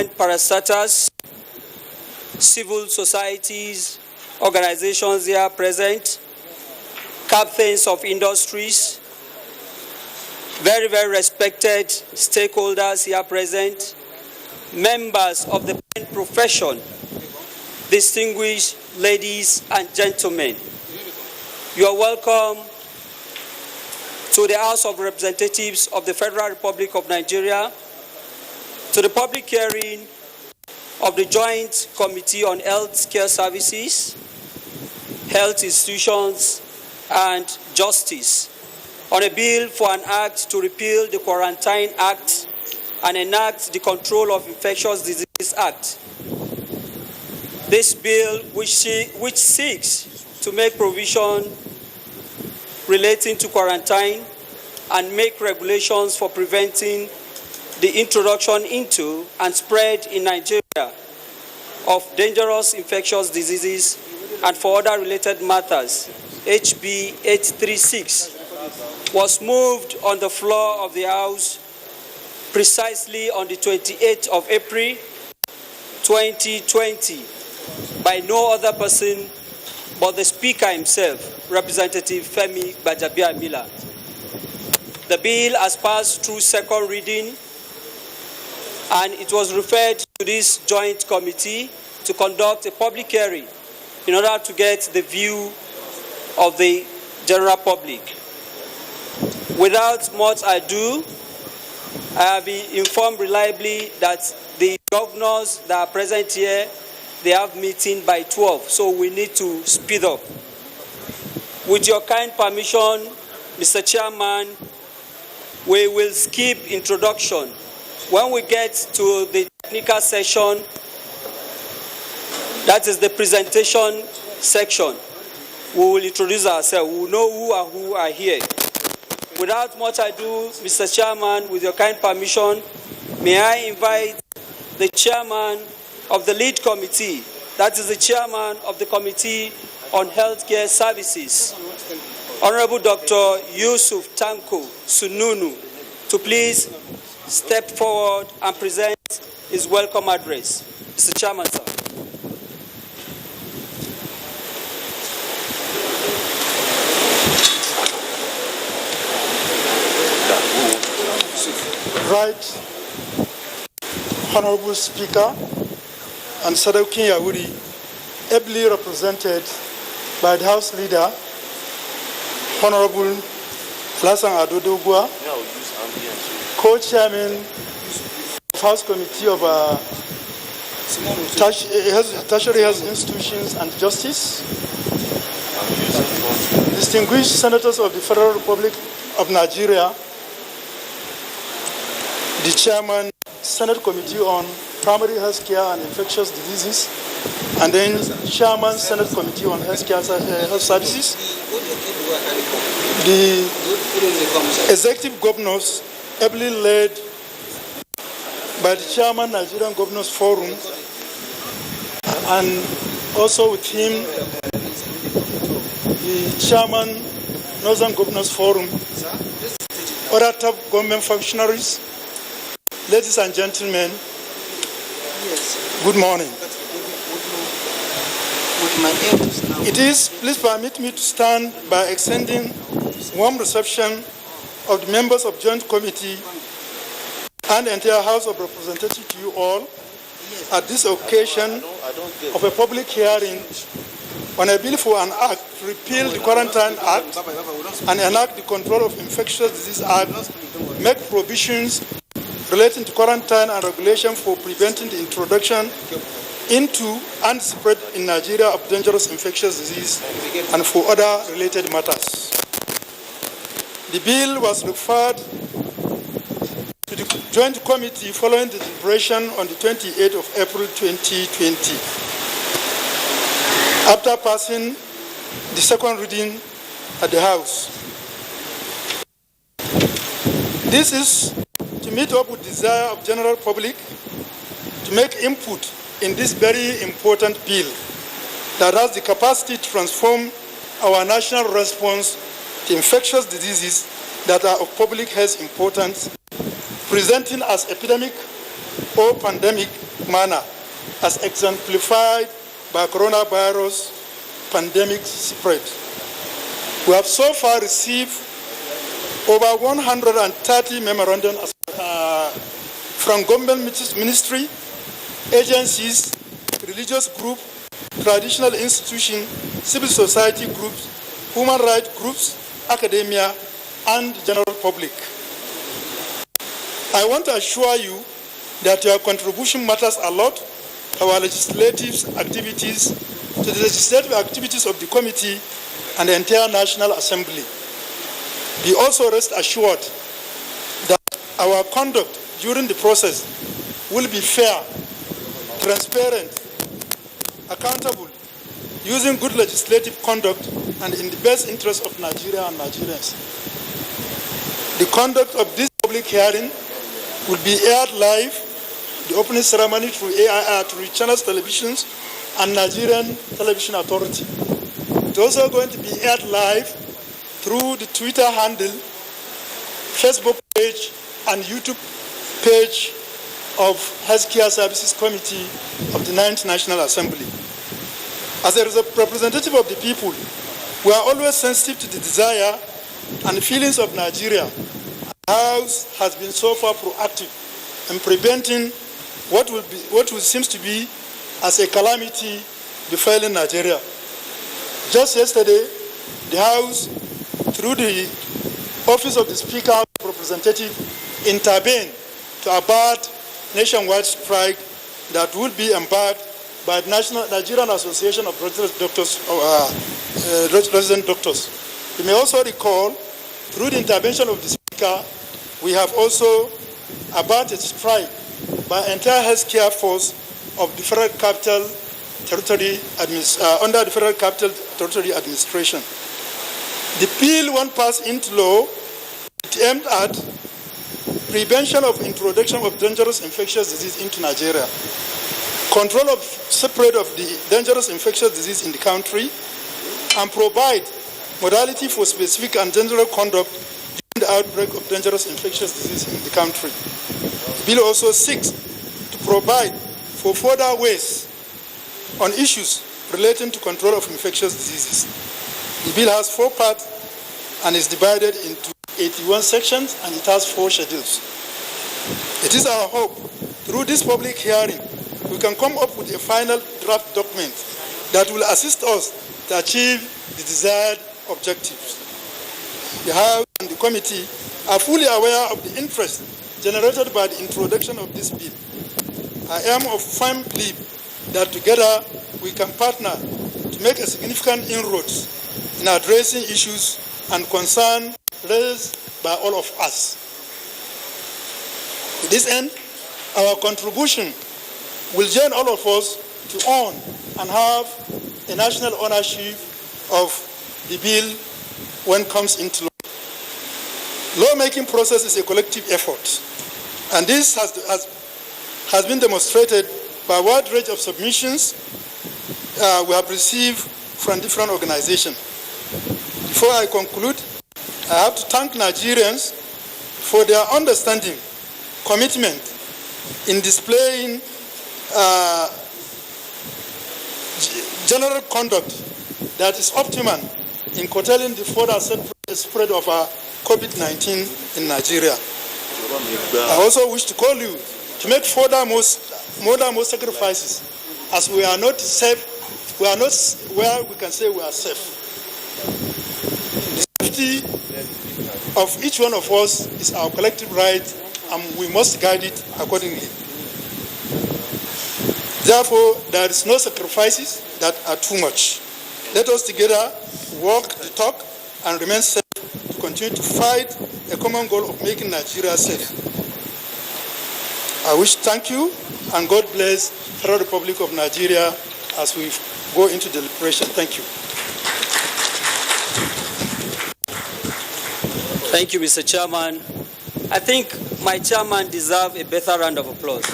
parastatals, civil societies, organizations here present, captains of industries, very, very respected stakeholders here present, members of the profession, distinguished ladies and gentlemen. You are welcome to the House of Representatives of the Federal Republic of Nigeria, to the public hearing of the Joint Committee on Health Care Services, Health Institutions, and Justice on a bill for an act to repeal the Quarantine Act and enact the Control of Infectious Diseases Act. This bill, which seeks to make provision relating to quarantine and make regulations for preventing the introduction into and spread in Nigeria of dangerous infectious diseases and for other related matters, HB 836, was moved on the floor of the House precisely on the 28th of April 2020 by no other person but the Speaker himself, Representative Femi Gbajabiamila. The bill has passed through second reading and it was referred to this joint committee to conduct a public hearing in order to get the view of the general public. Without much ado, I have been informed reliably that the governors that are present here, they have meeting by 12, so we need to speed up. With your kind permission, Mr. Chairman, we will skip introduction. When we get to the technical session, that is the presentation section, we will introduce ourselves. We will know who are here. Without much ado, Mr. Chairman, with your kind permission, may I invite the chairman of the lead committee, that is the chairman of the Committee on Healthcare Services, Honorable Dr. Yusuf Tanko Sununu, to please step forward and present his welcome address. Mr. Chairman, sir. Right, Honorable Speaker and Sadauki Yawuri, ably represented by the House Leader, Honorable Lasan Adodogwa, Co-Chairman of House Committee of Tertiary Health Institutions and Justice, distinguished Senators of the Federal Republic of Nigeria, the Chairman, Senate Committee on Primary Health Care and Infectious Diseases, and then Chairman, Senate Committee on Health Services, the Executive Governors, ably led by the Chairman, Nigerian Governors Forum, and also with him, the Chairman, Northern Governors Forum, other top government functionaries. Ladies and gentlemen, good morning. Please permit me to stand by extending warm reception of the members of Joint Committee and the entire House of Representatives to you all at this occasion of a public hearing on a bill for an act to repeal the Quarantine Act and enact the Control of Infectious Disease Act, make provisions relating to quarantine and regulation for preventing the introduction into and spread in Nigeria of dangerous infectious disease and for other related matters. The bill was referred to the Joint Committee following the deliberation on the 28th of April 2020. After passing the second reading at the House. This is to meet up with the desire of general public to make input in this very important bill that has the capacity to transform our national response to infectious diseases that are of public health importance, presenting as epidemic or pandemic manner, as exemplified by coronavirus pandemic spread. We have so far received over 130 memorandums from government ministry, agencies, religious groups, traditional institutions, civil society groups, human rights groups, academia, and general public. I want to assure you that your contribution matters a lot to our legislative activities, to the legislative activities of the committee and the entire National Assembly. Be also rest assured that our conduct during the process will be fair, transparent, accountable, using good legislative conduct and in the best interest of Nigeria and Nigerians. The conduct of this public hearing will be aired live, the opening ceremony through AIR, through channels televisions and Nigerian Television Authority. It's also going to be aired live through the Twitter handle, Facebook page, and YouTube page of Healthcare Services Committee of the 9th National Assembly. As a representative of the people, we are always sensitive to the desire and the feelings of Nigeria. The House has been so far proactive in preventing what seems to be as a calamity befalling Nigeria. Just yesterday, the House, through the Office of the Speaker of Representative, intervened to avert nationwide strike that will be embarked by the Nigerian Association of Resident Doctors. You may also recall, through the intervention of the Speaker, we have also averted strike by entire healthcare force of the Federal Capital Territory under the Federal Capital Territory Administration. The bill, when passed into law, it aimed at prevention of introduction of dangerous infectious disease into Nigeria, control of spread of the dangerous infectious disease in the country, and provide modality for specific and general conduct during the outbreak of dangerous infectious disease in the country. The bill also seeks to provide for further ways on issues relating to control of infectious diseases. The bill has 4 parts and is divided into 81 sections, and it has 4 schedules. It is our hope, through this public hearing, we can come up with a final draft document that will assist us to achieve the desired objectives. The House and the committee are fully aware of the interest generated by the introduction of this bill. I am of firm belief that together we can partner to make a significant inroads in addressing issues and concerns raised by all of us. To this end, our contribution will join all of us to own and have a national ownership of the bill when it comes into law. Lawmaking process is a collective effort, and this has been demonstrated by a wide range of submissions we have received from different organizations. Before I conclude, I have to thank Nigerians for their understanding, commitment in displaying general conduct that is optimum in curtailing the further spread of COVID-19 in Nigeria. I also wish to call you to make further more sacrifices, as we are not safe. We are not where we can say we are safe. The safety of each one of us is our collective right, and we must guide it accordingly. Therefore, there is no sacrifices that are too much. Let us together walk the talk and remain safe to continue to fight a common goal of making Nigeria safe. I wish to thank you, and God bless the Federal Republic of Nigeria as we go into deliberation. Thank you. Thank you, Mr. Chairman. I think my chairman deserves a better round of applause.